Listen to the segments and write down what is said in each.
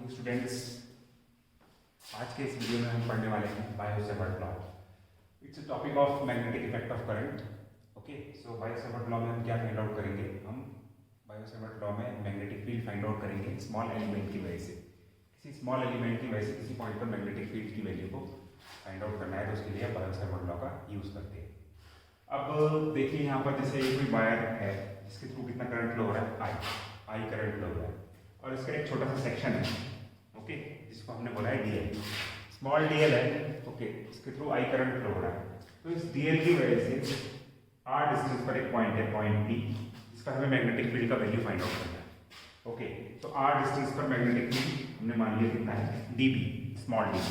Morning students. आज के इस वीडियो में हम पढ़ने वाले हैं bio Savart law. It's a topic of magnetic effect of current. Okay, so Biot Savart law में हम क्या फाइंड आउट करेंगे? हम बायो सेवर्ट लॉ में मैग्नेटिक फील्ड फाइंड आउट करेंगे स्मॉल एलिमेंट की वजह से। किसी स्मॉल एलिमेंट की वजह से किसी पॉइंट पर मैग्नेटिक फील्ड की वैल्यू को फाइंड आउट करना है, तो उसके लिए बायो सेवर्ट लॉ का यूज़ करते हैं। अब देखिए यहाँ पर जैसे कोई वायर है जिसके थ्रू कितना करंट फ्लो हो रहा है, आई करंट फ्लो हो रहा है, और इसका एक छोटा सा सेक्शन है, ओके, जिसको हमने बोला है डीएल। स्मॉल डीएल है, ओके, इसके थ्रू आई करंट फ्लो हो रहा है। तो इस डीएल की वजह से आर डिस्टेंस पर एक पॉइंट है, पॉइंट पी, जिसका हमें मैग्नेटिक फील्ड का वैल्यू फाइंड आउट करना है। ओके, तो आर डिस्टेंस पर मैग्नेटिक फील्ड हमने मान लिया कितना है, dB, small D.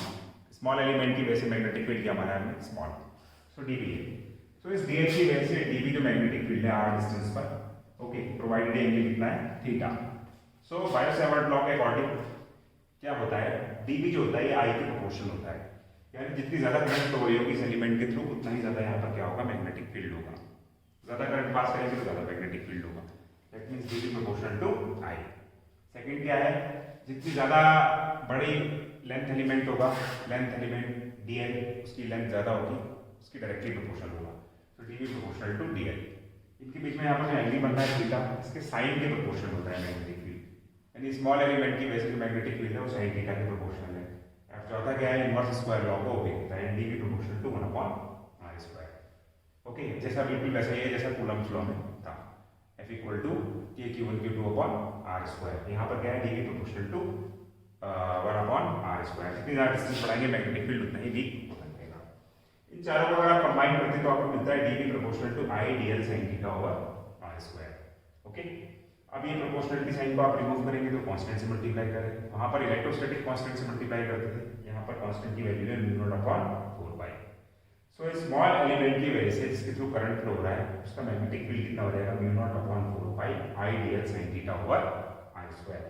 Small element की वजह से मैग्नेटिक फील्ड क्या हमारा है, स्मॉल, सो डीबी है। तो इस डीएल की वजह से डीबी जो मैग्नेटिक फील्ड है आर डिस्टेंस पर, ओके, प्रोवाइडेड एंगल कितना है, थीटा। सो बायो सेवर्ट लॉ के अकॉर्डिंग क्या होता है, डीबी जो होता है ये आई के प्रोपोर्शन होता है, यानी जितनी ज्यादा करंट फ्लो हो रही होगी इस एलिमेंट के थ्रू, उतना ही ज्यादा यहाँ पर क्या होगा, मैग्नेटिक फील्ड होगा। ज्यादा करंट पास करेंगे तो ज्यादा मैग्नेटिक फील्ड होगा। That means DB proportional to I. Second क्या है, जितनी ज्यादा बड़ी लेंथ एलिमेंट होगा, लेंथ एलिमेंट डीएल, उसकी लेंथ ज्यादा होगी, उसकी डायरेक्टली प्रोपोर्शनल होगा। तो डीबी प्रोपोर्शनल टू डीएल। इनके बीच में यहाँ पर जो एंगल बनता है थीटा, इसके साइन के प्रोपोर्शनल होता है मैग्नेटिक फील्ड, यानी स्मॉल एलिमेंट की वजह से मैग्नेटिक फील्ड है वो साइन थीटा के प्रोपोर्शनल है। अब चौथा क्या है, इनवर्स स्क्वायर लॉ को ओबे करता है, DB proportional to 1/r square. Okay, जैसा बिल्कुल वैसा ही है जैसा कूलम्ब्स लॉ में था, F equal to Q1 Q2/r square. यहाँ पर क्या है, DB proportional to 1/r square. जितनी ज़्यादा डिस्टेंस बढ़ाएंगे मैग्नेटिक फील्ड उतना ही वीक होता रहेगा। इन चारों को अगर आप कंबाइन करते हैं तो आपको मिलता है DB proportional to I DL sine theta over r square. Okay, अब ये प्रोपोर्शनलिटी साइन को आप रिमूव करेंगे तो कांस्टेंट से मल्टीप्लाई करें। वहां पर इलेक्ट्रोस्टैटिक कांस्टेंट से मल्टीप्लाई करते थे, यहाँ पर कांस्टेंट की वैल्यू है μ0/4π। सो इस स्मॉल एलिमेंट की वजह से जिसके थ्रू करंट फ्लो हो रहा है उसका मैग्नेटिक फील्ड कितना हो जाएगा, μ0/4π I DL sine theta over r square.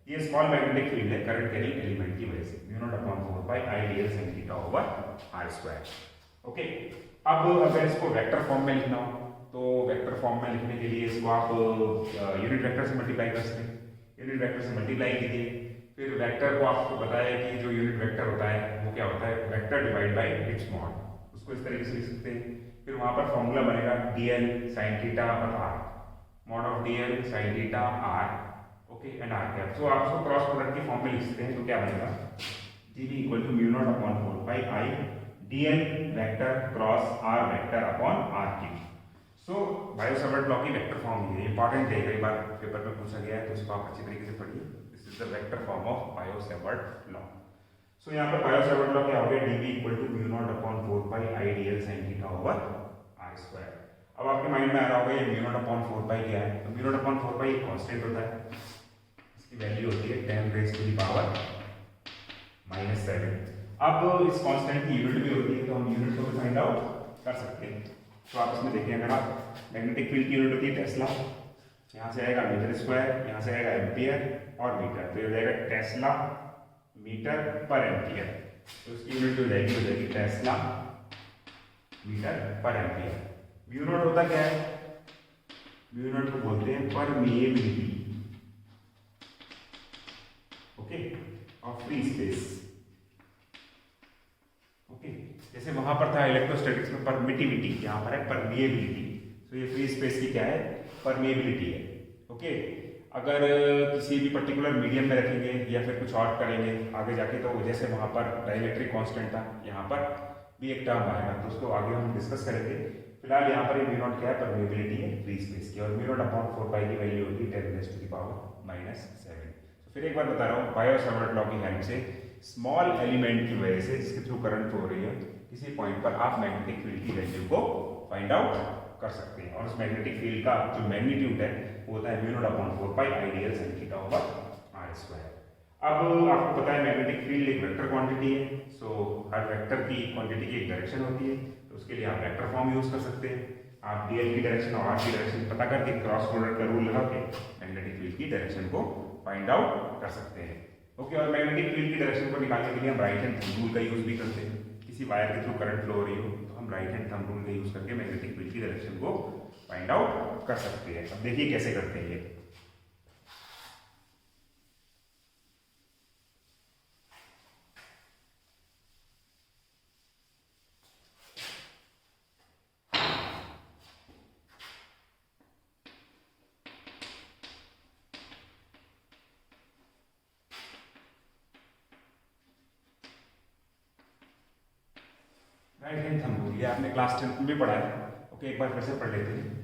ये स्मॉल मैग्नेटिक फील्ड है करंट कैरिंग एलिमेंट की वजह से, μ0/4π I DL sine theta over r square. Okay, अब अगर इसको वेक्टर फॉर्म में लिखना हो तो वेक्टर फॉर्म में लिखने के लिए इसको आप यूनिट वेक्टर से मल्टीप्लाई कर सकते हैं। यूनिट वेक्टर से मल्टीप्लाई कीजिए, फिर वेक्टर को आपको बताया कि जो यूनिट वेक्टर होता है वो क्या होता है, vector divide by it's mod, उसको इस तरीके से लिख सकते हैं। फिर वहां पर फॉर्मूला बनेगा dl sin थीटा और r, mod of dl sin theta r, okay, and r cap. So आप उसको क्रॉस प्रोडक्ट की फॉर्म में लिख सकते हैं, तो क्या बनेगा, dv equal to μ0/4π i dl vector cross r vector upon r cube. So Biot Savart law की वेक्टर फॉर्म ये इंपॉर्टेंट है, कई बार पेपर में पूछा गया है, तो इसको आप अच्छी तरीके से पढ़िए। This is the vector form of Biot Savart law. So यहाँ पर बायो सेवर्ट लॉ क्या हो गया, dv equal to μ0/4π i dl sin theta over r square. अब आपके माइंड में आ रहा होगा ये μ0/4π क्या है, तो μ0/4π एक कांस्टेंट होता है, इसकी वैल्यू होती है 10⁻⁻⁷। अब इस कांस्टेंट की यूनिट भी होती है, तो हम यूनिट को भी फाइंड आउट कर सकते हैं। तो आप इसमें देखें, अगर आप मैग्नेटिक फील्ड की यूनिट होती है टेस्ला, यहाँ से आएगा मीटर स्क्वायर, यहाँ से आएगा एम्पियर और मीटर, तो ये हो जाएगा टेस्ला मीटर पर एम्पियर। तो उसकी यूनिट जो हो जाएगी टेस्ला मीटर पर एम्पियर। म्यू नॉट होता क्या है, म्यू नॉट को बोलते हैं permeability, okay, of free space. जैसे वहां पर था इलेक्ट्रोस्टैटिक्स में परमिटिविटी, यहाँ पर है परमिएबिलिटी। तो ये फ्री स्पेस की क्या है, परमिएबिलिटी है। ओके, अगर किसी भी पर्टिकुलर मीडियम में रखेंगे या फिर कुछ और करेंगे आगे जाके, तो जैसे वहां पर डाइलेक्ट्रिक कांस्टेंट था, यहाँ पर भी एक टर्म आएगा, तो उसको आगे हम डिस्कस करेंगे। फिलहाल यहाँ पर म्यू नॉट क्या है, परमिएबिलिटी है फ्री स्पेस की, और μ0/4π की वैल्यू होगी 10⁻⁻⁷। तो फिर एक बार बता रहा हूँ, बायो सेवर्ट लॉ की हेल्प से स्मॉल एलिमेंट की वजह से जिसके थ्रू करंट हो रही है किसी पॉइंट पर आप मैग्नेटिक फील्ड की वैल्यू को फाइंड आउट कर सकते हैं, और उस मैग्नेटिक फील्ड का जो मैग्नीट्यूड है वो होता है μ0/4π i dl sin theta over r square. अब आपको पता है मैग्नेटिक फील्ड एक वेक्टर क्वांटिटी है, सो हर वेक्टर की क्वांटिटी की एक डायरेक्शन होती है, तो उसके लिए आप वेक्टर फॉर्म यूज कर सकते हैं। आप dl की डायरेक्शन और r की डायरेक्शन पता करके क्रॉस प्रोडक्ट का रूल लगा के मैग्नेटिक फील्ड की डायरेक्शन को फाइंड आउट कर सकते हैं। ओके, और मैग्नेटिक फील्ड की डायरेक्शन को निकालने के लिए हम राइट हैंड थंब रूल का यूज भी करते हैं। किसी वायर के थ्रू करंट फ्लो हो रही हो तो हम राइट हैंड थंब रूल का यूज करके मैग्नेटिक फील्ड की डायरेक्शन को फाइंड आउट कर सकते हैं। अब देखिए कैसे करते हैं ये। राइट हैंड थंब रूल, ये आपने क्लास 10 में भी पढ़ा है। ओके, एक बार फिर से पढ़ लेते हैं।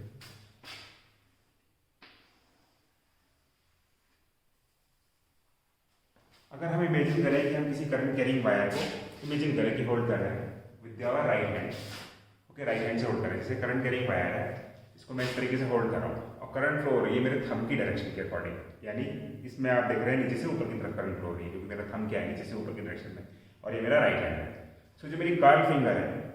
अगर हम इमेजिन करें कि हम किसी करंट कैरिंग वायर को इमेजिन करें कि होल्ड कर रहे हैं with our right hand. Okay, right hand से होल्ड करें, जैसे करंट कैरिंग वायर है, इसको मैं इस तरीके से होल्ड कर रहा हूँ और करंट फ्लो हो रही है मेरे थंब की डायरेक्शन के अकॉर्डिंग, यानी इसमें आप देख रहे हैं नीचे से ऊपर की तरफ करंट फ्लो हो रही है, क्योंकि मेरा थंब क्या है, नीचे से ऊपर की डायरेक्शन में, और ये मेरा राइट हैंड है। सो जो मेरी कर्ल फिंगर है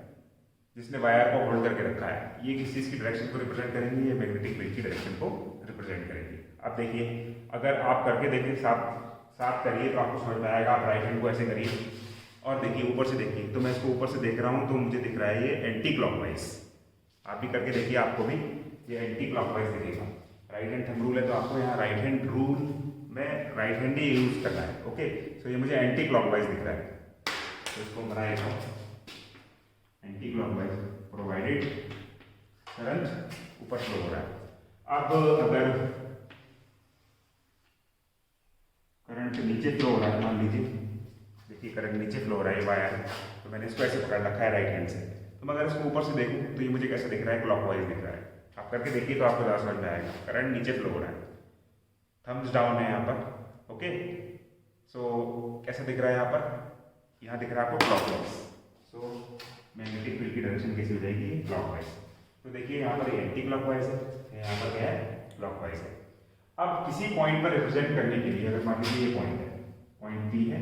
जिसने वायर को होल्ड करके रखा है, ये किस चीज़ की डायरेक्शन को रिप्रेजेंट करेंगे, ये मैग्नेटिक फील्ड की डायरेक्शन को रिप्रेजेंट करेंगे। अब देखिए, अगर आप करके देखिए, साफ करिए तो आपको समझ में आएगा। आप राइट हैंड को ऐसे करिए और देखिए, ऊपर से देखिए, तो मैं इसको ऊपर से देख रहा हूँ तो मुझे दिख रहा है ये एंटी क्लॉकवाइज। आप भी करके देखिए, आपको भी ये एंटी क्लॉकवाइज दिखेगा। राइट हैंड थंब रूल है तो आपको यहाँ राइट हैंड रूल में राइट हैंड ही यूज करना है। ओके, सो ये मुझे एंटी क्लॉकवाइज दिख रहा है, तो इसको बनाएगा एंटी क्लॉकवाइज प्रोवाइडेड करंट ऊपर फ्लो हो रहा है। अब अगर करंट नीचे फ्लो हो रहा है, मान लीजिए, देखिए करंट नीचे फ्लो हो रहा है वायर, तो मैंने इसको ऐसे पकड़ रखा है राइट हैंड से, तो मैं अगर इसको ऊपर से देखूं तो ये मुझे कैसे दिख रहा है, क्लॉकवाइज दिख रहा है। आप करके देखिए तो आपको ज़्यादा समझ में आएगा। करंट नीचे फ्लो हो रहा है, थम्स डाउन है यहाँ पर। ओके, सो कैसे दिख रहा है, यहाँ दिख रहा है आपको क्लॉकवाइज। सो मैग्नेटिक फील्ड की डायरेक्शन कैसी हो जाएगी, क्लॉकवाइज। तो देखिए यहाँ पर एंटी क्लॉकवाइज है, यहाँ पर क्या है, क्लॉकवाइज है। अब किसी पॉइंट पर रिप्रेजेंट करने के लिए, अगर मान लीजिए ये पॉइंट है, पॉइंट P है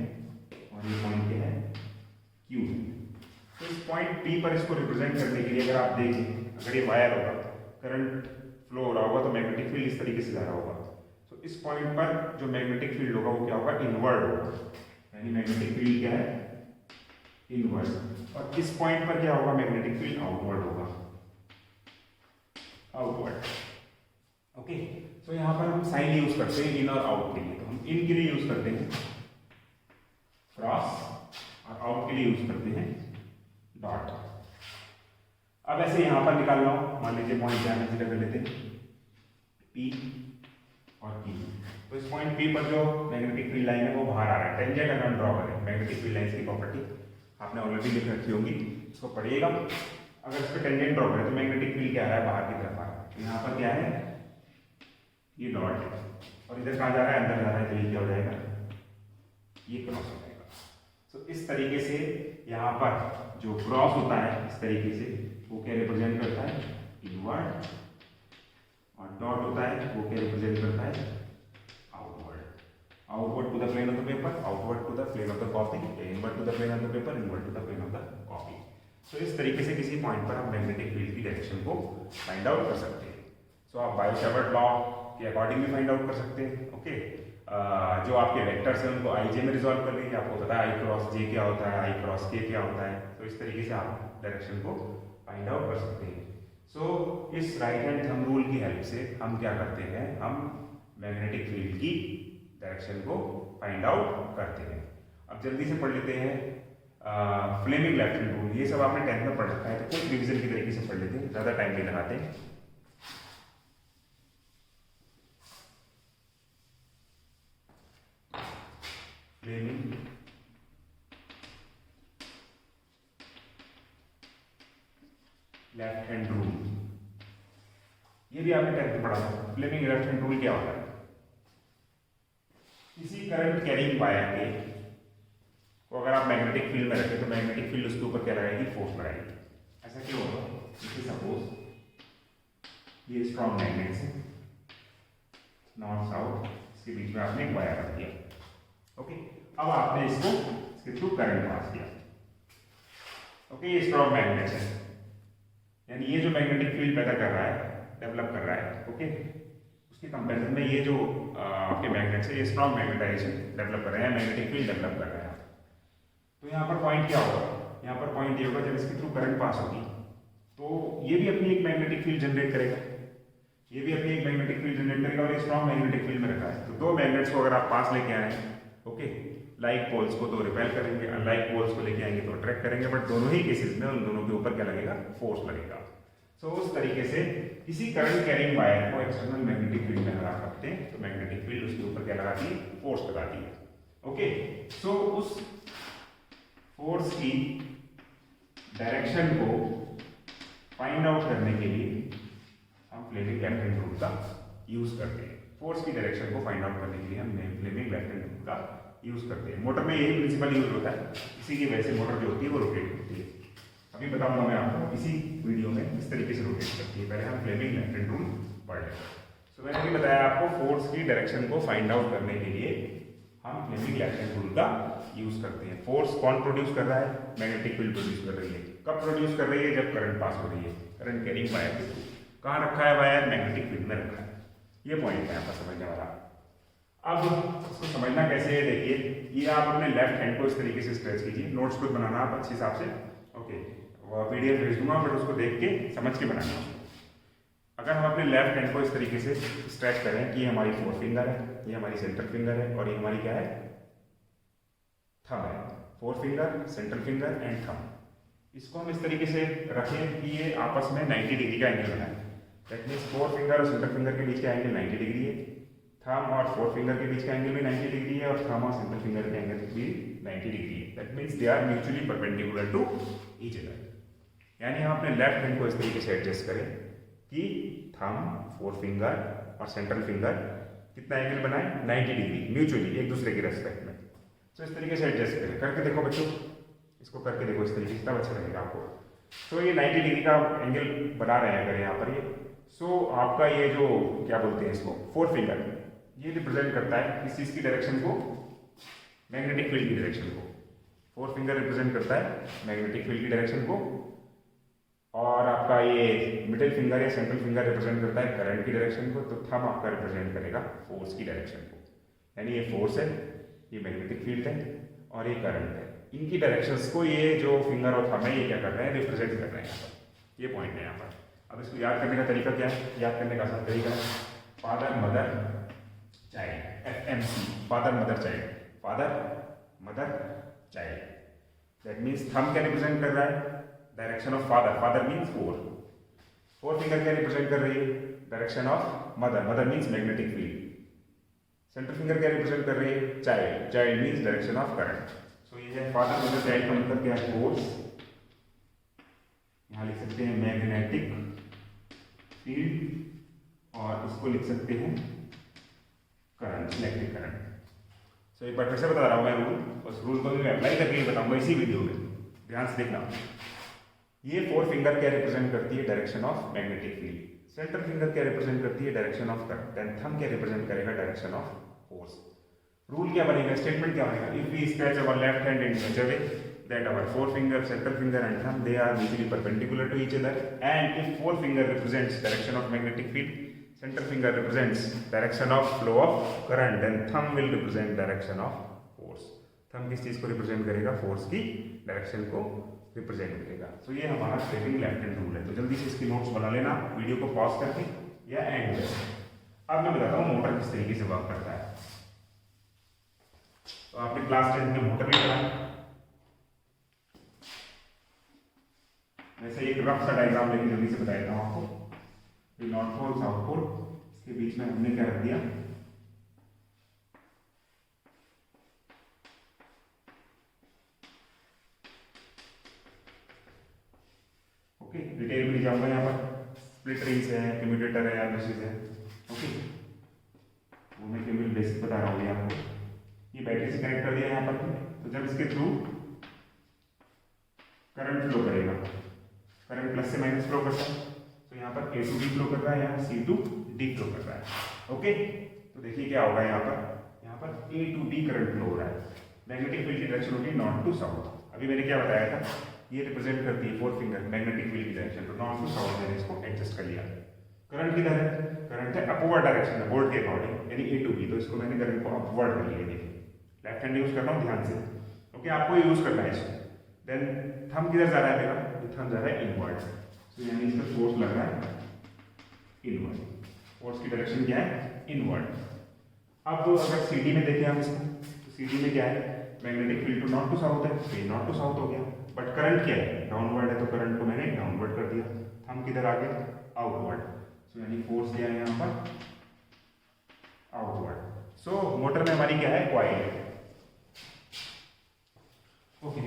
और ये पॉइंट क्या है, Q है, तो इस पॉइंट P पर इसको रिप्रेजेंट करने के लिए अगर आप देखें, अगर ये वायर होगा, करंट फ्लो हो रहा होगा तो मैग्नेटिक फील्ड इस तरीके से जा रहा होगा। तो इस पॉइंट पर जो मैग्नेटिक फील्ड होगा वो क्या होगा, इनवर्ड होगा, यानी मैग्नेटिक फील्ड क्या है, इनवर्ड। और इस पॉइंट पर क्या होगा, मैग्नेटिक फील्ड आउटवर्ड होगा, आउटवर्ड। ओके, तो यहाँ पर हम साइन यूज करते हैं इन और आउट के लिए, तो हम इन के लिए यूज करते हैं क्रॉस और आउट के लिए यूज करते हैं डॉट। अब ऐसे यहाँ पर निकालना हो, मान लीजिए पॉइंट क्या है, कर लेते हैं P और Q। तो इस पॉइंट P पर जो मैग्नेटिक फील्ड लाइन है वो बाहर आ रहा है, टेंजेंट अगर हम ड्रॉ करें, मैग्नेटिक फील्ड लाइन की प्रॉपर्टी आपने ऑलरेडी लिख रखी होगी, इसको पढ़िएगा। अगर इस पर टेंजेंट ड्रॉ करें तो मैग्नेटिक फील्ड क्या आ रहा है, बाहर की तरफ आ रहा है। तो यहाँ पर क्या है, ये डॉट है, और इधर कहाँ जा रहा है, अंदर जा रहा है, तो ये क्या हो जाएगा, ये क्रॉस हो जाएगा। तो इस तरीके से यहाँ पर जो क्रॉस होता है इस तरीके से, वो क्या रिप्रेजेंट करता है, इनवर्ड, और डॉट होता है वो क्या रिप्रेजेंट करता है, outward. Outward to the plane of the paper, outward to the plane of the copy, inward to the plane of the paper, inward to the plane of the copy. तो इस तरीके से किसी पॉइंट पर हम magnetic field की direction को find out कर सकते हैं। सो आप बायो-सैवर्ट लॉ के अकॉर्डिंग भी फाइंड आउट कर सकते हैं। ओके, जो आपके वेक्टर्स हैं उनको IJ में रिजॉल्व कर लीजिए, आपको पता है I क्रॉस J क्या होता है, I क्रॉस K क्या होता है, तो इस तरीके से आप डायरेक्शन को फाइंड आउट कर सकते हैं। सो इस राइट हैंड थंब रूल की हेल्प से हम क्या करते हैं, हम मैग्नेटिक फील्ड की डायरेक्शन को फाइंड आउट करते हैं। अब जल्दी से पढ़ लेते हैं फ्लेमिंग लेफ्ट हैंड रूल। ये सब आपने 10th में पढ़ रखा है, तो कुछ रिविजन की तरीके से पढ़ लेते हैं, ज़्यादा टाइम नहीं लगाते हैं। फ्लेमिंग लेफ्ट हैंड रूल, ये भी आपने 10th में पढ़ा था। फ्लेमिंग लेफ्ट हैंड रूल क्या होता है, किसी करंट कैरिंग वायर के को अगर आप मैग्नेटिक फील्ड में रखें तो मैग्नेटिक फील्ड उसके ऊपर क्या लगाएगी, फोर्स लगाएगी। ऐसा क्यों होगा, जैसे सपोज ये स्ट्रॉन्ग मैग्नेट है, नॉर्थ साउथ, इसके बीच में आपने एक वायर रख दिया। ओके, अब आपने इसको इसके थ्रू करंट पास किया। ओके, ये स्ट्रॉन्ग मैग्नेट है, यानी ये जो मैग्नेटिक फील्ड पैदा कर रहा है, डेवलप कर रहा है, ओके, उसके कंपैरिजन में ये जो आपके मैग्नेट्स है ये स्ट्रॉन्ग मैग्नेटाइजेशन डेवलप कर रहे हैं, मैग्नेटिक फील्ड डेवलप कर रहे हैं। तो यहाँ पर पॉइंट क्या होगा, यहाँ पर पॉइंट ये होगा, जब इसके थ्रू करंट पास होगी तो ये भी अपनी एक मैग्नेटिक फील्ड जनरेट करेगा, ये भी अपनी एक मैग्नेटिक फील्ड जनरेट करेगा, और ये स्ट्रॉन्ग मैग्नेटिक फील्ड में रखा है। तो दो मैग्नेट्स को अगर आप पास लेके आए, ओके, लाइक पोल्स को तो रिपेल करेंगे, अनलाइक पोल्स को लेके आएंगे तो अट्रैक्ट करेंगे, बट दोनों ही केसेस में उन दोनों के ऊपर क्या लगेगा, फोर्स लगेगा। सो उस तरीके से किसी करंट कैरिंग वायर को एक्सटर्नल मैग्नेटिक फील्ड में लगा सकते हैं, तो मैग्नेटिक फील्ड उसके ऊपर क्या लगाती है, फोर्स लगाती है। ओके, सो उस फोर्स की डायरेक्शन को फाइंड आउट करने के लिए हम फ्लेमिंग लेफ्ट हैंड रूल का यूज करते हैं। फोर्स की डायरेक्शन को फाइंड आउट करने के लिए हम फ्लेमिंग लेफ्ट हैंड रूल का यूज करते हैं। मोटर में यही प्रिंसिपल यूज होता है, इसी की वजह से मोटर जो होती है वो रोटेट होती है। अभी बताऊंगा मैं आपको इसी वीडियो में किस तरीके से रोटेट करती है। पहले हम फ्लेमिंग लेफ्ट हैंड रूल पढ़ लें। सो मैंने भी बताया आपको, फोर्स की डायरेक्शन को फाइंड आउट करने के लिए हम फ्लेमिंग लेफ्ट हैंड रूल का यूज करते हैं। फोर्स कौन प्रोड्यूस कर रहा है? मैग्नेटिक फील्ड प्रोड्यूस कर रही है। कब प्रोड्यूस कर रही है? जब करंट पास हो रही है, करंट कैरिंग वायर के थ्रू। कहाँ रखा है वायर? मैग्नेटिक फील्ड में रखा है। ये पॉइंट है आपका समझने वाला। अब इसको समझना कैसे है, देखिए ये आप अपने लेफ्ट हैंड को इस तरीके से स्ट्रेच कीजिए। नोट्स खुद बनाना आप अच्छे हिसाब से, ओके। पीडीएफ भेज दूंगा, बट उसको देख के समझ के बनाना। अगर हम अपने लेफ्ट हैंड को इस तरीके से स्ट्रेच करें कि ये हमारी फोर फिंगर है, ये हमारी सेंट्रल फिंगर है और ये हमारी क्या है? थंब है। Four finger, central finger and thumb. इसको हम इस तरीके से रखें कि ये आपस में 90 डिग्री का एंगल बनाए। दैट मीन्स फोर फिंगर और सेंट्रल फिंगर के बीच का एंगल 90 डिग्री है, थंब और फोर फिंगर के बीच का एंगल भी 90 डिग्री है, और थंब और सेंट्रल फिंगर के एंगल भी 90 डिग्री है। That means they are mutually perpendicular to each other. यानी हम अपने लेफ्ट हैंड को इस तरीके से एडजस्ट करें कि थंब, फोर फिंगर और सेंट्रल फिंगर कितना एंगल बनाए? 90 डिग्री, म्यूचुअली एक दूसरे के रेस्पेक्ट में। तो इस तरीके से एडजस्ट करें। करके देखो बच्चों, इसको करके देखो इस तरीके से, तब अच्छा लगेगा आपको। तो ये 90 डिग्री का एंगल बना रहे हैं अगर यहाँ पर ये। सो आपका ये जो क्या बोलते हैं इसको, फोर फिंगर, ये रिप्रेजेंट करता है इस चीज़ की डायरेक्शन को, मैग्नेटिक फील्ड की डायरेक्शन को। फोर फिंगर रिप्रेजेंट करता है मैग्नेटिक फील्ड की डायरेक्शन को, और आपका ये मिडिल फिंगर या सेंट्रल फिंगर रिप्रेजेंट करता है करंट की डायरेक्शन को। तो थंब आपका रिप्रेजेंट करेगा फोर्स की डायरेक्शन को। यानी ये फोर्स है, ये मैग्नेटिक फील्ड है और ये करंट है। इनकी डायरेक्शंस को ये जो फिंगर और थंब है ये क्या कर रहे हैं? रिप्रेजेंट कर रहे हैं यहाँ पर। ये पॉइंट है यहाँ पर। अब इसको याद करने का तरीका क्या है? याद करने का आसान तरीका है father mother child, FMC, father mother child, father mother child. That means thumb क्या रिप्रेजेंट कर रहा है? Direction of father, father means force. Forefinger क्या रिप्रेजेंट कर रही है? Direction of mother, mother means magnetic field. Central finger क्या represent कर रही है? Child, child means direction of current. So ये है फादर मदर चाइल्ड का मतलब क्या है? फोर्स। यहाँ लिख सकते हैं मैग्नेटिक फील्ड और इसको लिख सकते हैं करंट, इलेक्ट्रिक करंट। सो एक बार फिर से बता रहा हूँ मैं रूल, उस रूल को भी मैं अप्लाई करके बताऊंगा इसी वीडियो में, ध्यान से देखना। ये फोर फिंगर क्या रिप्रेजेंट करती है? Direction of magnetic field. Central finger क्या रिप्रेजेंट करती है? Direction of current. And thumb क्या रिप्रेजेंट करेगा? Direction of force. रूल क्या बनेगा? स्टेटमेंट क्या बनेगा? If we stretch our left hand in such a way that our forefinger, central finger and thumb, they are mutually perpendicular to each other, and if forefinger represents direction of magnetic field, central finger represents direction of flow of current, then thumb will represent direction of force. thumb किस चीज को represent करेगा? Force की direction को represent करेगा। तो ये हमारा फ्लेमिंग लेफ्ट हैंड रूल है। तो जल्दी से इसकी नोट्स बना लेना, वीडियो को पॉज करके या एंड में। अब मैं बताता हूँ मोटर किस तरीके से वर्क करता है। तो आपने क्लास 10 में मोटर भी पढ़ा, वैसे एक रफ सा डायग्राम लेके जल्दी से बता देता हूँ आपको। ये नॉर्थ पोल, साउथ पोल, इसके बीच में हमने क्या रख दिया? ओके, डिटेल में नहीं जाऊंगा यहाँ पर। स्प्लिट रिंग्स है, कम्यूटेटर है, ब्रशेस है। ओके, वो मैं केवल बेसिक बता रहा हूँ आपको। ये बैटरी से कनेक्ट कर दिया यहाँ पर। तो जब इसके थ्रू करंट फ्लो करेगा, करंट प्लस से माइनस फ्लो करता है, तो यहाँ पर A to B फ्लो कर रहा है, यहाँ C to D फ्लो कर रहा है। ओके, तो देखिए क्या होगा यहाँ पर A to B current flow हो रहा है। मैग्नेटिक फील्ड की डायरेक्शन होगी नॉर्थ टू साउथ। अभी मैंने क्या बताया था? ये रिप्रेजेंट करती है फोर फिंगर मैग्नेटिक फील्ड की डायरेक्शन, तो नॉर्थ टू साउथ मैंने इसको एडजस्ट कर लिया। करंट किधर है? करंट है अपवर्ड डायरेक्शन में, बोल्ट के अकॉर्डिंग, यानी A to B। तो इसको मैंने करंट को अपवर्ड कर लिया। देखिए लेफ्ट हैंड यूज कर रहा हूँ, ध्यान से। ओके, आपको यूज करना है इसको। देन थंब किधर जा रहा है मेरा? थंब जा रहा है इनवर्ड। तो यानी इस पर फोर्स लग रहा है इनवर्ड। फोर्स की डायरेक्शन क्या है? इनवर्ड। अब अगर CD में देखें हम इसको, तो CD में क्या है? Magnetic field to north to south है, तो ये नॉर्थ टू साउथ हो गया। बट करंट क्या है? डाउनवर्ड है, तो करंट को मैंने डाउनवर्ड कर दिया। थंब किधर आ गया? आउटवर्ड। सो यानी फोर्स क्या है यहाँ पर? आउटवर्ड। सो मोटर में हमारी क्या है? कॉइल है। ओके,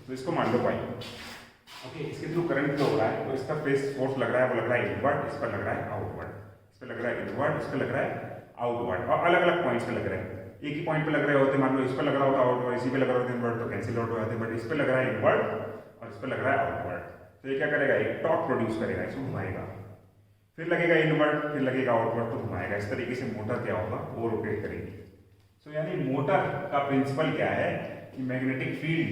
तो इसको मान लो कॉइल। ओके, इसके थ्रू करंट फ्लो हो रहा है, तो इसका फेस फोर्स लग रहा है, वो लग रहा है इनवर्ड, इस पर लग रहा है आउटवर्ड, इस पर लग रहा है इनवर्ड, इस पर लग रहा है आउटवर्ड, और अलग अलग पॉइंट्स पे लग रहे हैं। एक ही पॉइंट पे लग रहे होते, मान लो इस पर लग रहा होता आउटवर्ड, इसी पे लग रहा होता इनवर्ड, तो कैंसिल आउट हो जाते, बट इस पे लग रहा है इनवर्ड और इस पे लग रहा है आउटवर्ड, तो ये क्या करेगा, एक टॉर्क प्रोड्यूस करेगा, इसको घुमाएगा, फिर लगेगा इनवर्ड, फिर लगेगा आउटवर्ड, तो घुमाएगा। इस तरीके से मोटर क्या होगा, वो रोटेट करेगी। सो यानी मोटर का प्रिंसिपल क्या है कि मैग्नेटिक फील्ड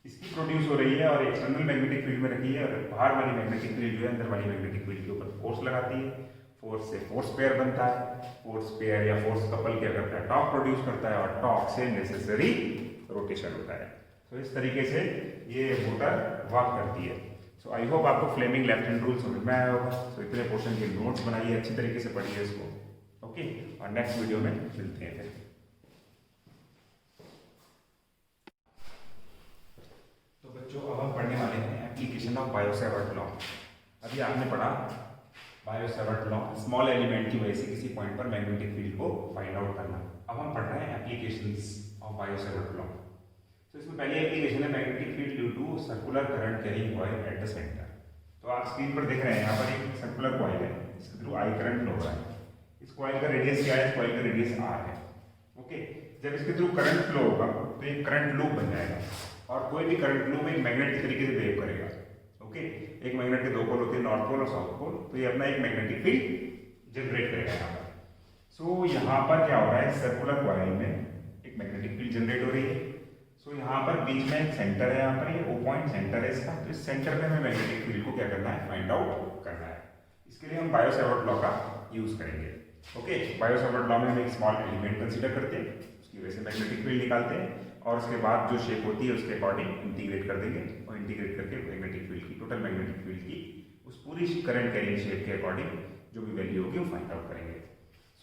इसकी प्रोड्यूस हो रही है और एक्सटर्नल मैग्नेटिक फील्ड में रखी है, और बाहर वाली मैग्नेटिक फील्ड जो है अंदर वाली मैग्नेटिक फील्ड के ऊपर फोर्स लगाती है, फोर्स से फोर्स पेयर बनता है, फोर्स पेयर या फोर्स कपल क्या करता है, टॉर्क प्रोड्यूस करता है, और टॉर्क से नेसेसरी रोटेशन होता है। तो इस तरीके से ये मोटर वर्क करती है। सो आई होप आपको फ्लेमिंग लेफ्ट हैंड रूल समझ में आया होगा। सो इतने पोर्शन के नोट्स बनाइए, अच्छी तरीके से पढ़िए इसको, ओके, और नेक्स्ट वीडियो में मिलते हैं फिर। तो बच्चों, अब हम पढ़ने वाले हैं एप्लीकेशन ऑफ बायो-सैवर्ट लॉ। अभी आपने पढ़ा बायो-सैवर्ट लॉ, स्मॉल एलिमेंट की वजह से किसी पॉइंट पर मैग्नेटिक फील्ड को फाइंड आउट करना। अब हम पढ़ रहे हैं एप्लीकेशंस ऑफ बायो-सैवर्ट लॉ। तो इसमें पहली एप्लीकेशन है magnetic field due to circular current carrying coil at the centre. तो आप स्क्रीन पर देख रहे हैं, यहाँ पर एक सर्कुलर कॉइल है, इसके थ्रू आई करंट फ्लो हो रहा है। इस कॉइल का रेडियस क्या है, इस कॉइल का रेडियस आर है, ओके। जब इसके थ्रू करंट फ्लो होगा तो एक करंट लूप बन जाएगा, और कोई भी करंट लूप एक मैग्नेट के तरीके से बिहेव करेगा, ओके। एक मैग्नेट के दो पोल होते हैं, नॉर्थ पोल और साउथ पोल, तो ये अपना एक मैग्नेटिक फील्ड जनरेट करेगा यहाँ पर। सो यहाँ पर क्या हो रहा है, सर्कुलर कॉइल में एक मैग्नेटिक फील्ड जनरेट हो रही है। सो यहाँ पर बीच में एक सेंटर है, यहाँ पर ये O पॉइंट सेंटर है इसका, तो इस सेंटर पे हमें मैग्नेटिक फील्ड को क्या करना है, फाइंड आउट करना है। इसके लिए हम बायो-सैवर्ट लॉ का यूज करेंगे, ओके। बायो-सैवर्ट लॉ में हम एक स्मॉल एलिमेंट कंसीडर करते हैं, उसकी वजह से मैग्नेटिक फील्ड निकालते हैं, और उसके बाद जो शेप होती है उसके अकॉर्डिंग इंटीग्रेट कर देंगे, और इंटीग्रेट करके मैग्नेटिक फील्ड की, टोटल मैग्नेटिक फील्ड की उस पूरी करंट कैरिंग शेप के अकॉर्डिंग जो भी वैल्यू होगी वो फाइंड आउट करेंगे।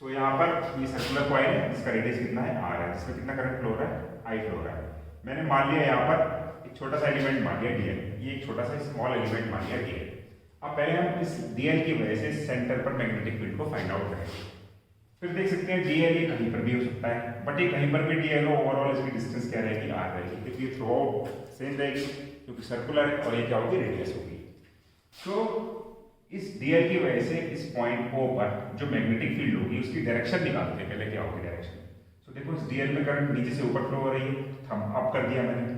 सो यहाँ पर ये सर्कुलर कॉइल है, इसका रेडियस कितना है, आर है, इसमें कितना करंट फ्लो हो रहा है, आई फ्लो हो रहा है। मैंने मान लिया यहाँ पर एक छोटा सा एलिमेंट मान लिया डीएल, ये एक छोटा सा स्मॉल एलिमेंट मान लिया डीएल। अब पहले हम इस डीएल की वजह से सेंटर पर मैग्नेटिक फील्ड को फाइंड आउट करेंगे। फिर देख सकते हैं डीएल ये कहीं पर भी हो सकता है, बट ये कहीं पर भी डीएल हो, ओवरऑल इसकी डिस्टेंस क्या रहेगी, आर रहेगी, क्योंकि ये थ्रू आउट सेम रहेगी, क्योंकि सर्कुलर है, और ये क्या होगी, रेडियस होगी। तो इस डीएल की वजह से इस पॉइंट O पर जो मैग्नेटिक फील्ड होगी उसकी डायरेक्शन निकालते हैं, पहले क्या होगी डायरेक्शन। सो देखो इस डीएल में करंट नीचे से ऊपर फ्लो हो रही है, थंब अप कर दिया मैंने,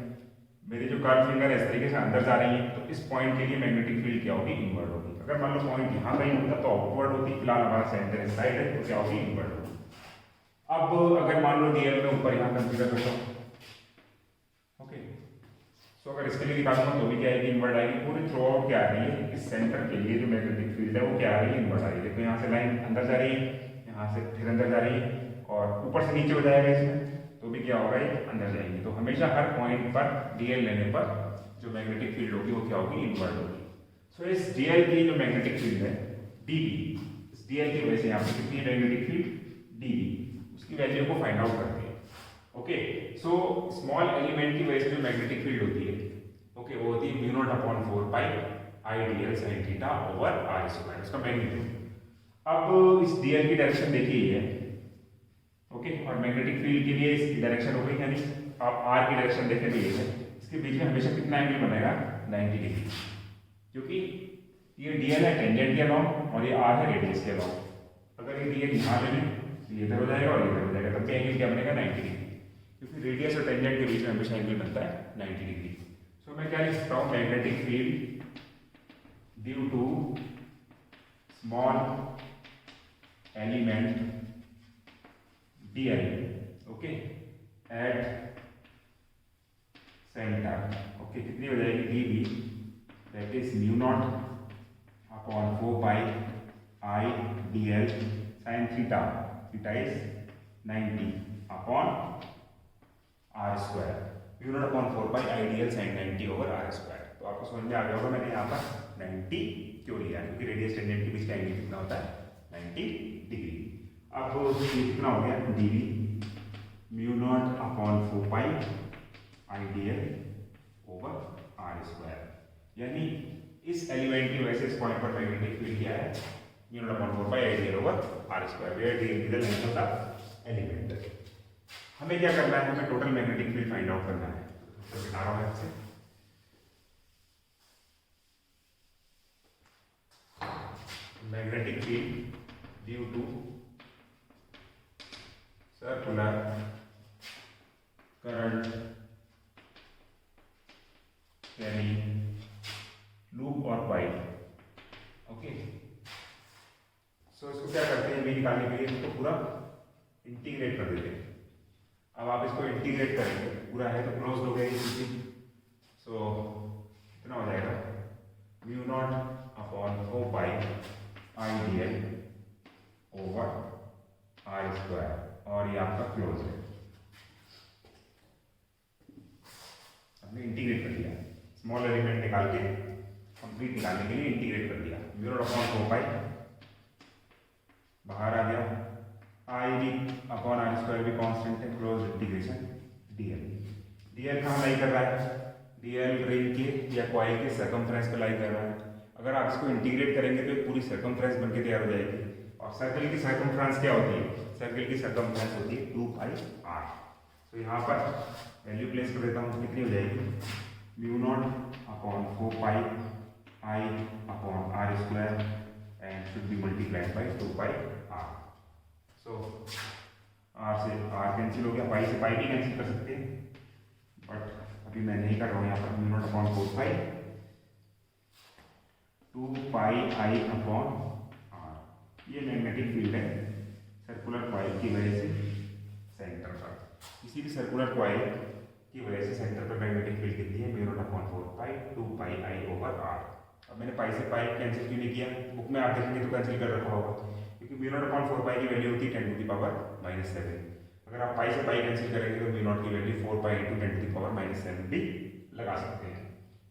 मेरी जो कर्व फिंगर है इस तरीके से अंदर जा रही है, तो इस पॉइंट के लिए मैग्नेटिक फील्ड क्या होगी, इनवर्ड होगी। अगर मान लो पॉइंट यहाँ कहीं होता तो आउटवर्ड होती, फिलहाल हमारा सेंटर इस साइड है, तो क्या होगी, इनवर्ड होगी। अब अगर मान लो डीएल में ऊपर यहाँ कंसीडर करता हूँ, ओके, सो अगर इसके लिए निकालूंगा तो भी क्या आएगी, इनवर्ड आएगी। पूरी थ्रू आउट क्या आ रही है, इस सेंटर के लिए जो मैग्नेटिक फील्ड है वो क्या आ रही है, इनवर्ड आ रही है। देखो यहाँ से लाइन अंदर जा रही है, यहाँ से फिर अंदर जा रही है, और ऊपर से नीचे हो जाएगा इसमें, तो भी क्या होगा, ये अंदर जाएंगे। तो हमेशा हर पॉइंट पर डीएल लेने पर जो मैग्नेटिक फील्ड होगी वो क्या होगी, इनवर्ड होगी। सो इस डीएल की जो मैग्नेटिक फील्ड है डीबी, इस डीएल की वजह से यहाँ पे कितनी मैग्नेटिक फील्ड, डीबी, उसकी वैल्यू को फाइंड आउट करते हैं, ओके। सो स्मॉल एलिमेंट की वजह से जो मैग्नेटिक फील्ड होती है, ओके, वो होती है μ0/4 pi I DL sine theta over R square, उसका मैग्नीट्यूड। अब इस डीएल की डायरेक्शन देखिए है, ओके, और मैग्नेटिक फील्ड के लिए इसकी डायरेक्शन हो गई, यानी आप आर की डायरेक्शन देखें तो ये है, इसके बीच में हमेशा कितना एंगल बनेगा, 90 डिग्री, क्योंकि ये डीएल है टेंजेंट के अलॉन्ग और ये आर है रेडियस के अलॉन्ग। अगर ये डीएल यहाँ ले लें तो ये इधर हो जाएगा और ये इधर हो जाएगा, तब भी एंगल क्या बनेगा, 90 डिग्री, क्योंकि रेडियस और टेंजेंट के बीच में हमेशा एंगल बनता है 90 डिग्री। सो मैं क्या लिख सकता हूँ, magnetic field due to small element dl, okay, at centre, okay, कितनी हो जाएगी, dB, that is μ0/4 pi I DL sine theta, theta is 90 upon R square, μ0/4 pi I DL sine 90 over R square. तो आपको समझ में आ गया होगा मैंने यहाँ पर 90 क्यों लिया, क्योंकि रेडियस टेंजेंट के बीच का एंगल कितना होता है, 90 डिग्री। अब ये कितना हो गया, dB μ0/4 pi I dl over R square, यानी इस एलिमेंट की वजह से इस पॉइंट पर मैग्नेटिक फील्ड क्या है, μ0/4 pi I dl over R square, where dl is the length of the element. हमें क्या करना है, हमें total magnetic field find out करना है, तो बता रहा हूँ आपसे। Magnetic field due to circular current carrying loop और कॉइल। ओके, सो इसको क्या करते हैं, भी निकालने के लिए इसको पूरा इंटीग्रेट कर देते हैं। अब आप इसको इंटीग्रेट करेंगे, पूरा है तो क्लोज हो गया ये। सो कितना हो जाएगा, mu naught upon 4 pi I D L over R square, और ये आपका क्लोज है। हमने इंटीग्रेट कर दिया, स्मॉल एलिमेंट निकाल के कंप्लीट निकालने के लिए इंटीग्रेट कर दिया। म्यू नॉट अपॉन 4 पाई बाहर आ गया, I D upon R square भी कांस्टेंट है, क्लोज इंटीग्रेशन डीएल। डीएल कहाँ लाई कर रहा है, डीएल रिंग के या कॉइल के सर्कमफ्रेंस पे लाई कर रहा है। अगर आप इसको इंटीग्रेट करेंगे तो पूरी सर्कमफ्रेंस बनके तैयार हो जाएगी। और सर्कल की सर्कमफ्रेंस क्या होती है, सर्कल की सर्कमफ्रेंस होती है 2 पाई आर। तो यहाँ पर वैल्यू प्लेस कर देता हूँ, कितनी हो जाएगी, mu naught upon 4 pi I upon R square and should be multiplied by 2 pi R. So R से आर कैंसिल हो गया, पाई से पाई भी कैंसिल कर सकते हैं, बट अभी मैं नहीं कर रहा हूँ। यहाँ पर mu naught upon 4 pi 2 pi I upon R, ये मैग्नेटिक फील्ड है सर्कुलर कॉइल की वजह से सेंटर पर। किसी भी सर्कुलर कॉइल की वजह से सेंटर पर मैग्नेटिक फील्ड कितनी है, mu naught upon 4 pi 2 pi I over R. अब मैंने पाई से पाई कैंसिल क्यों नहीं किया, बुक में आप देखेंगे तो कैंसिल कर रखा होगा, क्योंकि म्यू नॉट अपॉन 4 पाई की वैल्यू होती है 10 टू द पावर -7। अगर आप पाई से पाई कैंसिल करेंगे तो म्यू नॉट की value 4 pi into 10 to the power -7 भी लगा सकते हैं।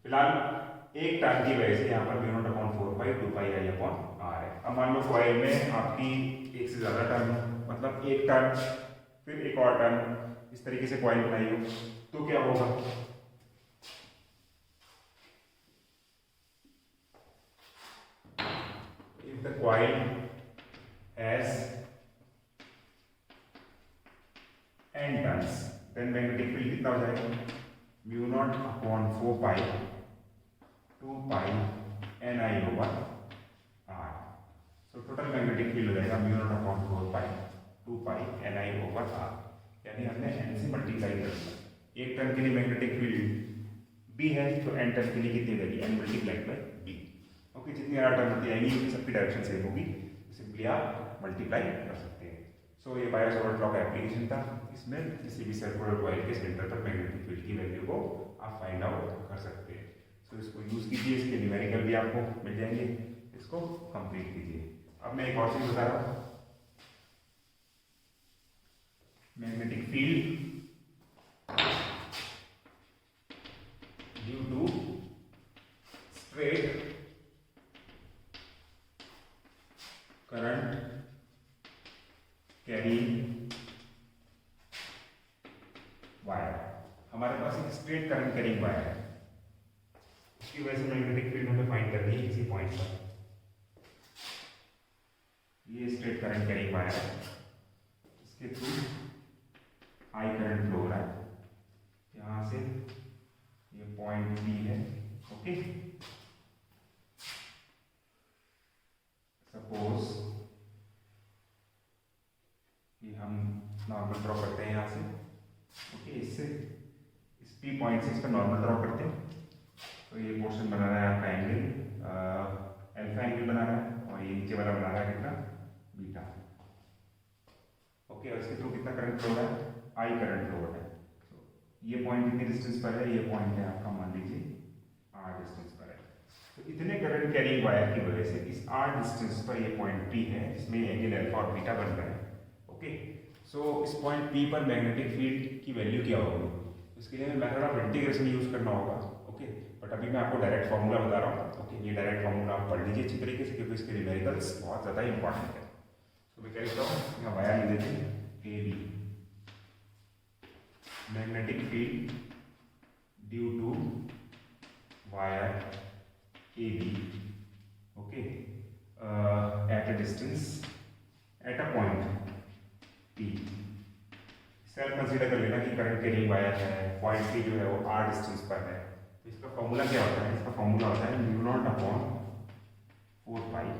फिलहाल एक टर्म की वजह से यहाँ पर mu naught upon 4 pi 2 pi I upon R है। अब मान लो कॉइल में आपकी एक से ज़्यादा टर्म, मतलब एक टर्म फिर एक और टर्म, इस तरीके से कॉइल बनाई हो तो क्या होगा, if the coil has n turns then magnetic field कितना हो जाएगा, mu naught upon 4 pi 2 pi N I over R. So total magnetic field हो जाएगा mu naught upon 4 pi 2 pi N I over R, यानी हमने N से multiply कर दिया। एक टर्म के लिए मैग्नेटिक फील्ड बी है तो एन टर्म के लिए कितनी रहेगी, N multiplied by B. Okay, जितनी आर टर्म होती आएंगी सबकी डायरेक्शन सेम होगी, सिंपली आप मल्टीप्लाई कर सकते हैं। सो ये बायो-सावर्ट लॉ का एप्लीकेशन था। इसमें किसी भी सर्कुलर कॉइल के सेंटर पर मैग्नेटिक फील्ड की वैल्यू को आप फाइंड आउट कर सकते हैं। तो इसको यूज़ कीजिए, इसके न्यूमेरिकल भी आपको मिल जाएंगे, इसको कंप्लीट कीजिए। अब मैं एक और चीज़ बता रहा हूँ, magnetic field due to straight current carrying wire. हमारे पास एक स्ट्रेट करंट कैरिंग वायर है, इसकी वजह से मैग्नेटिक फील्ड हमें फाइंड करनी है किसी पॉइंट पर। ये स्ट्रेट करंट कैरिंग वायर है, इसके थ्रू आई करंट फ्लो हो रहा है, यहाँ से ये पॉइंट बी है। ओके, सपोज कि हम नॉर्मल ड्रॉ करते हैं यहाँ से। ओके, इससे इस पी पॉइंट से इस पर नॉर्मल ड्रॉ करते हैं, तो ये पोर्शन बना रहा है आपका एंगल अल्फा एंगल बना रहा है, और ये नीचे वाला बना रहा है कितना, बीटा। ओके, और इसके थ्रू कितना करंट फ्लो हो रहा है, आई करंट फ्लो हो रहा है। तो ये पॉइंट कितने डिस्टेंस पर है, ये पॉइंट है आपका मान लीजिए आर डिस्टेंस पर है। तो इतने करंट कैरिंग वायर की वजह से इस आर डिस्टेंस पर ये पॉइंट पी है, जिसमें एंगल अल्फा और बीटा बन रहा है। ओके, सो इस पॉइंट पी पर मैग्नेटिक फील्ड की वैल्यू क्या होगी, इसके लिए मेथड ऑफ इंटीग्रेशन यूज करना होगा। ओके, बट अभी मैं आपको डायरेक्ट फार्मूला बता रहा हूँ। ओके, ये डायरेक्ट फार्मूला आप पढ़ लीजिए अच्छी तरीके से, क्योंकि इसके न्यूमेरिकल्स बहुत ज़्यादा इंपॉर्टेंट है। तो मैं क्या लिखता हूँ, यहाँ वायर लिख देते हैं A B, magnetic field due to wire A B, okay, at a distance at a point P. Self consider कर लेना कि करंट कैरिंग वायर है, पॉइंट पी जो है वो आर डिस्टेंस पर है। तो इसका फॉर्मूला क्या होता है, इसका फॉर्मूला होता है mu naught upon 4 pi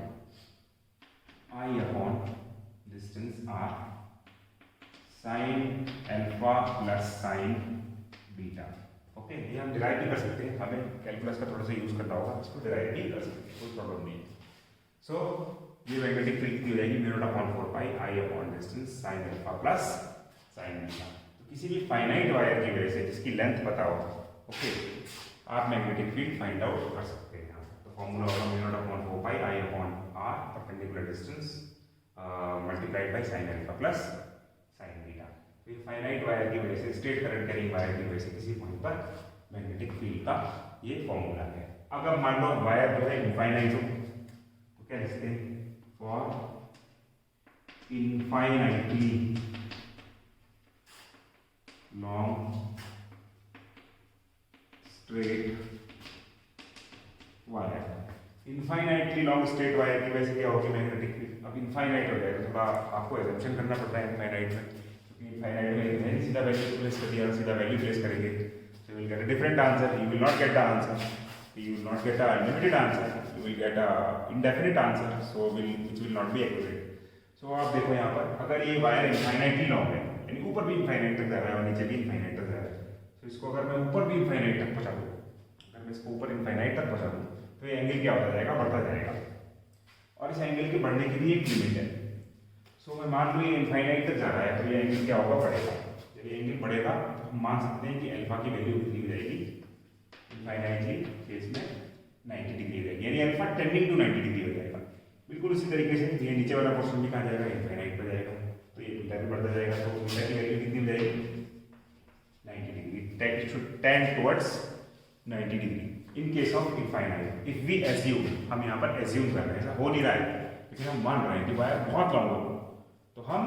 I upon distance R sine alpha plus sine beta. Okay, ये हम डिराइव भी कर सकते हैं, हमें कैलकुलस का थोड़ा सा यूज करना होगा, इसको डिराइव भी कर सकते हैं, कोई प्रॉब्लम नहीं है। सो ये मैग्नेटिक फील्ड की हो जाएगी mu naught upon 4 pi I upon distance sine alpha plus sine beta. तो किसी भी फाइनाइट वायर की वजह से जिसकी लेंथ पता हो, ओके, आप मैग्नेटिक फील्ड फाइंड आउट कर सकते हैं। तो फॉर्मूला होगा mu naught upon 4 pi I upon R perpendicular distance multiplied by sine alpha plus sine beta. तो ये फाइनाइट वायर की वजह से, स्ट्रेट करंट कैरिंग वायर की वजह से किसी पॉइंट पर मैग्नेटिक फील्ड का ये फॉर्मूला है। अगर मान लो वायर जो है इनफाइनाइट हो तो क्या लिखते हैं, for infinitely long straight wire. Infinitely long straight wire की वजह से क्या होगी, मैग्नेटिक फील्ड अब इनफाइनाइट हो जाएगा। थोड़ा आपको एजम्पशन करना पड़ता है इनफाइनाइट में, क्योंकि इनफाइनाइट में सीधा वैल्यू प्लेस कर दिया, सीधा वैल्यू प्लेस करेंगे so you will get a different answer. You will not get the answer, you will not get a limited answer, you will get a indefinite answer, so which will not be accurate. So आप देखो यहाँ पर, अगर ये wire infinitely long है, यानी ऊपर भी इनफाइनाइट तक जा रहा है और नीचे भी इनफाइनाइट तक जा रहा है, तो इसको अगर मैं ऊपर भी इनफाइनाइट तक पहुँचा दूँ, अगर मैं इसको ऊपर इनफाइनाइट तक पहुँचा दूँ तो ये एंगल क्या होता जाएगा, बढ़ता जाएगा, और इस एंगल के बढ़ने की भी एक लिमिट है। सो मैं मान लूँ ये इनफाइनाइट तक जा रहा है, तो ये एंगल क्या होगा, बढ़ेगा। जब ये एंगल बढ़ेगा तो हम मान सकते हैं कि अल्फा की वैल्यू कितनी हो जाएगी, इनफाइनाइटली केस में 90 डिग्री हो जाएगी, यानी अल्फा टेंडिंग टू 90 डिग्री हो जाएगा। बिल्कुल उसी तरीके से ये नीचे वाला पोर्शन भी कहाँ जाएगा, इनफाइनाइट पर जाएगा, तो ये बीटा भी बढ़ता जाएगा, तो बीटा की वैल्यू कितनी हो जाएगी, 90 degree, that should tend towards 90 degree in case of infinite. If we assume, हम यहाँ पर एज्यूम कर रहे हैं, ऐसा हो नहीं रहा है लेकिन हम मान रहे हैं कि वायर बहुत लॉन्ग हो, तो हम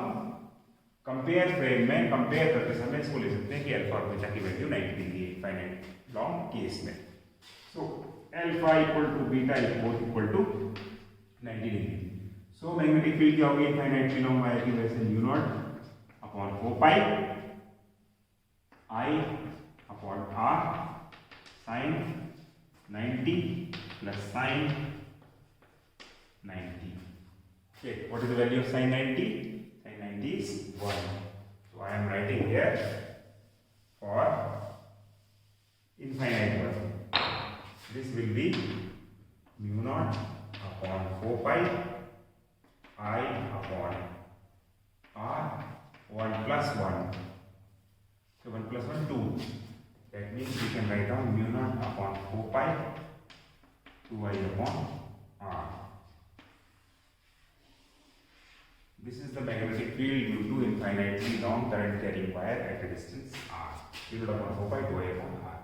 कंपेयर फ्रेम में कंपेयर करते समय इसको ले सकते हैं कि अल्फा और बीटा की वैल्यू 90 डिग्री है फाइनाइट लॉन्ग केस में। So alpha equal to beta equal to 90 degree. So magnetic field क्या होगी इनफाइनाइटली लॉन्ग वायर की वजह से, mu naught upon 4 pi I upon R sine 90 plus sine 90। Okay, what is the value of sin 90? Sin 90 is 1. So I am writing here for infinite one. This will be mu naught upon 4 pi I upon r 1 plus 1. So 1 plus 1 2. That means we can write down mu naught upon 4 pi 2I upon r. This is the magnetic field due to infinitely long current carrying wire at a distance r. Mu naught upon 4 pi 2I upon r.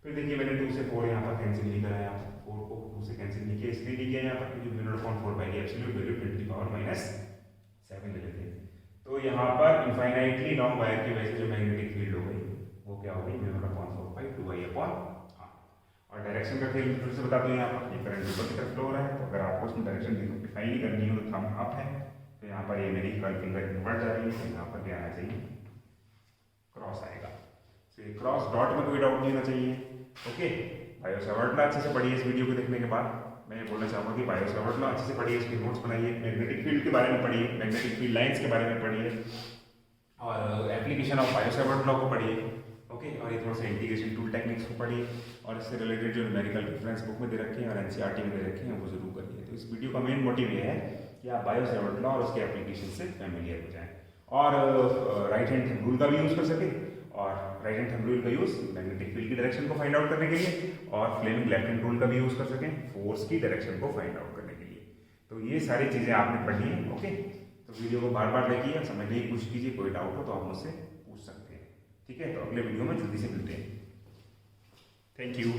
फिर देखिए मैंने 2 से 4 यहाँ पर cancel नहीं करा, यहाँ पर 4 को 2 से कैंसिल नहीं किया, इसलिए नहीं किया यहाँ पर क्योंकि mu naught upon 4 pi की एब्सोल्यूट वैल्यू 10⁻⁷ ले लेते हैं। तो यहाँ पर इनफाइनाइटली लॉन्ग वायर की वजह से जो मैग्नेटिक फील्ड हो गई वो क्या हो गई, mu naught upon 4 pi 2I upon r। और डायरेक्शन का फिर से बता दूँ, यहाँ पर ये करंट ऊपर की तरफ फ्लो हो रहा है, तो अगर आपको उसमें डायरेक्शन डिफाइन नहीं करनी हो तो थंब अप है, तो यहाँ पर ये मेरी कर्ल फिंगर बढ़ जा रही है, तो यहाँ पर क्या आना चाहिए, क्रॉस आएगा। तो ये क्रॉस डॉट में कोई डाउट नहीं होना चाहिए। ओके, बायो सेवर्ट लॉ अच्छे से पढ़िए। इस वीडियो को देखने के बाद मैं बोलना चाहूँगा कि बायो सेवर्ट लॉ अच्छे से पढ़िए, इसके नोट्स बनाइए, मैग्नेटिक फील्ड के बारे में पढ़िए, मैग्नेटिक फील्ड लाइन्स के बारे में पढ़िए, और application of Biot Savart law को पढ़िए। ओके, और ये थोड़ा सा इंटीग्रेशन टूल टेक्निक्स को पढ़िए, और इससे रिलेटेड जो न्यूमेरिकल रेफरेंस बुक में दे रखे हैं और एनसीईआरटी में दे रखे हैं वो जरूर करिए। तो इस वीडियो का मेन मोटिव ये है कि आप बायो सेवर्ट लॉ और उसके एप्लीकेशन से फैमिलियर हो जाएं, और राइट हैंड थंब रूल का भी यूज़ कर सकें, और राइट हैंड थंब रूल का यूज़ मैग्नेटिक फील्ड की डायरेक्शन को फाइंड आउट करने के लिए, और फ्लेमिंग लेफ्ट हैंड रूल का भी यूज़ कर सकें फोर्स की डायरेक्शन को फाइंड आउट करने के लिए। तो ये सारी चीज़ें आपने पढ़नी है। ओके, तो वीडियो को बार बार देखिए, समझने की कोशिश कीजिए, कोई डाउट हो तो आप मुझसे पूछ सकते हैं। ठीक है, तो अगले वीडियो में जल्दी से मिलते हैं। Thank you.